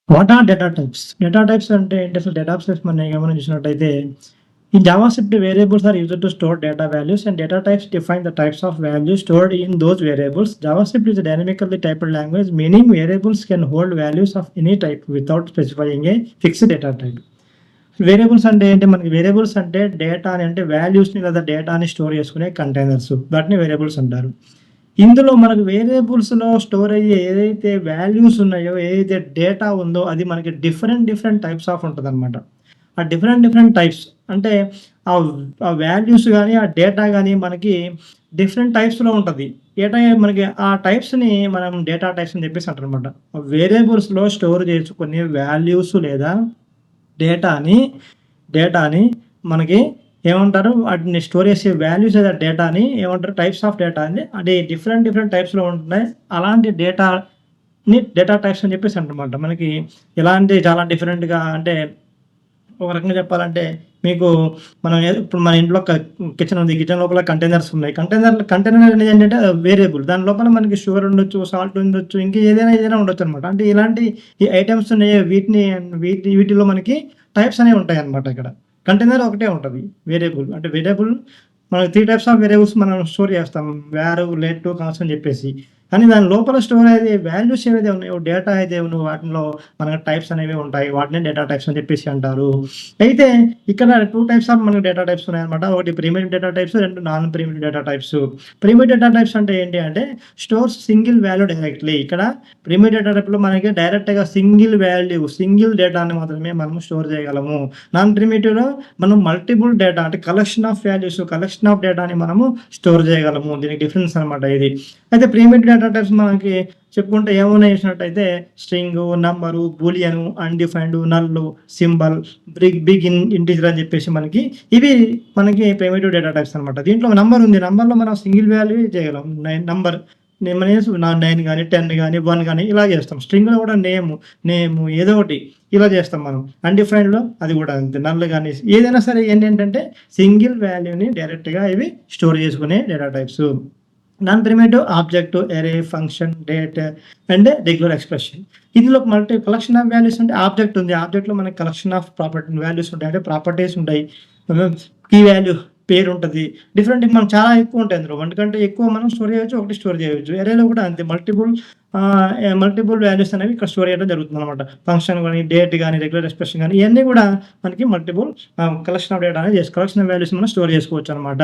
What are data types? Data types అంటే ఏంటి? అసలు డేటా టైప్స్ మనం గమనించినట్టయితే, ఈ JavaScript variables are used to store data values and data types define the types of values stored in those variables. JavaScript is a dynamically typed language, meaning variables can hold values of any type without specifying a fixed data type. Variables అంటే ఏంటి? మనకి variables అంటే డేటాని అంటే వాల్యూస్‌ని లేదా డేటాని store చేసుకునే కంటైనర్స్. వాటిని వేరియబుల్స్ అంటారు. ఇందులో మనకు వేరియబుల్స్‌లో స్టోర్ అయ్యే ఏదైతే వాల్యూస్ ఉన్నాయో, ఏదైతే డేటా ఉందో అది మనకి డిఫరెంట్ టైప్స్ ఆఫ్ ఉంటదనమాట. ఆ డిఫరెంట్ టైప్స్ అంటే ఆ వాల్యూస్ గాని, ఆ డేటా గాని మనకి డిఫరెంట్ టైప్స్‌లో ఉంటది. మనకి ఆ టైప్స్‌ని మనం డేటా టైప్స్ అని చెప్పేసి అంటారనమాట. వేరియబుల్స్‌లో స్టోర్ చేసుకునే వాల్యూస్ లేదా డేటాని డేటాని మనకి ఏమంటారు? వాటిని స్టోర్ చేసే వాల్యూస్ లేదా డేటాని ఏమంటారు? టైప్స్ ఆఫ్ డేటా అని. అది డిఫరెంట్ టైప్స్‌లో ఉంటున్నాయి. అలాంటి డేటా టైప్స్ అని చెప్పేసి అంటమాట. మనకి ఎలాంటి చాలా డిఫరెంట్‌గా అంటే ఒక రకంగా చెప్పాలంటే మీకు ఇప్పుడు మన ఇంట్లో కిచెన్ ఉంది. కిచెన్ లోపల కంటైనర్స్ ఉన్నాయి. కంటైనర్ అనేది ఏంటంటే వేరియబుల్. దాని లోపల మనకి షుగర్ ఉండొచ్చు, సాల్ట్ ఉండొచ్చు, ఇంకా ఏదైనా ఉండొచ్చనమాట. అంటే ఇలాంటి ఈ ఐటెమ్స్ ఉన్నాయి. వీటిలో మనకి టైప్స్ అనేవి ఉంటాయన్నమాట ఇక్కడ. కంటైనర్ ఒకటే ఉంటది. వేరియబుల్. అంటే వేరియబుల్ మనకు 3 టైప్స్ ఆఫ్ వేరియబుల్స్ మనం స్టోర్ చేస్తాం. వార్, లెట్, కాన్స్ అని చెప్పేసి. కానీ దాని లోపల స్టోర్ అయ్యేది వాల్యూస్ ఏవైతే ఉన్నాయో, డేటా అయితే ఉన్నాయో వాటిలో మనకు టైప్స్ అనేవి ఉంటాయి. వాటినే డేటా టైప్స్ అని చెప్పేసి అంటారు. అయితే ఇక్కడ 2 టైప్స్ ఆఫ్ మనకు డేటా టైప్స్ ఉన్నాయన్నమాట. ఒకటి primitive data types, 2 non primitive data types. Primitive data types అంటే ఏంటి అంటే స్టోర్స్ సింగిల్ వాల్యూ డైరెక్ట్‌లీ. ఇక్కడ ప్రిమిటివ్ డేటా టైప్‌లో మనకి డైరెక్ట్‌గా సింగిల్ డేటాని మాత్రమే మనం స్టోర్ చేయగలము. నాన్ ప్రిమిటివ్‌లో మనం మల్టిపుల్ డేటా అంటే collection of values, collection of డేటాని మనము స్టోర్ చేయగలము. దీనికి డిఫరెన్స్ అనమాట ఇది. అయితే ప్రిమిటివ్ డేటా టైప్స్ మనకి చెప్పుకుంటే ఏమున్నాయి చూసినట్టయితే స్ట్రింగు, నంబరు, బూలియను, అన్‌డిఫైన్డ్, నల్లు, సింబల్, బిగ్ ఇంటిజర్ అని చెప్పేసి ఇవి మనకి ప్రిమిటివ్ డేటా టైప్స్ అనమాట. దీంట్లో నంబర్ ఉంది. నంబర్‌లో మనం సింగిల్ వాల్యూ చేయగలం. నంబర్ 9 గాని, 10 గాని, 1 గాని ఇలా చేస్తాం. స్ట్రింగ్‌లో కూడా నేము ఏదో ఒకటి ఇలా చేస్తాం మనం. అన్‌డిఫైన్డ్‌లో అది కూడా అంతే. నల్ గాని ఏదైనా సరే ఏంటంటే సింగిల్ వాల్యూని డైరెక్ట్‌గా ఇవి స్టోర్ చేసుకునే data types. Non primitive object, array, function, date and regular expression. ఇందులో కలెక్షన్ ఆఫ్ వాల్యూస్ అంటే ఆబ్జెక్ట్ ఉంది. ఆబ్జెక్ట్‌లో మనకి కలెక్షన్ ఆఫ్ వాల్యూస్ ఉంటాయి. అంటే ప్రాపర్టీస్ ఉంటాయి. కీ వాల్యూ పేరుంటది. మనం చాలా ఎక్కువ ఉంటాయి అందులో. 1 కంటే ఎక్కువ మనం స్టోర్ చేయొచ్చు. ఒకటి స్టోర్ చేయొచ్చు. అరేలో కూడా అంతే మల్టిపుల్ వాల్యూస్ అనేవి ఇక్కడ స్టోర్ చేయడం జరుగుతుందనమాట. ఫంక్షన్ గాని, డేట్ గాని, రెగ్యులర్ ఎక్స్‌ప్రెషన్ గాని ఇయన్నీ కూడా మనకి కలెక్షన్ ఆఫ్ వాల్యూస్ మనం స్టోర్ చేసుకోవచ్చనమాట.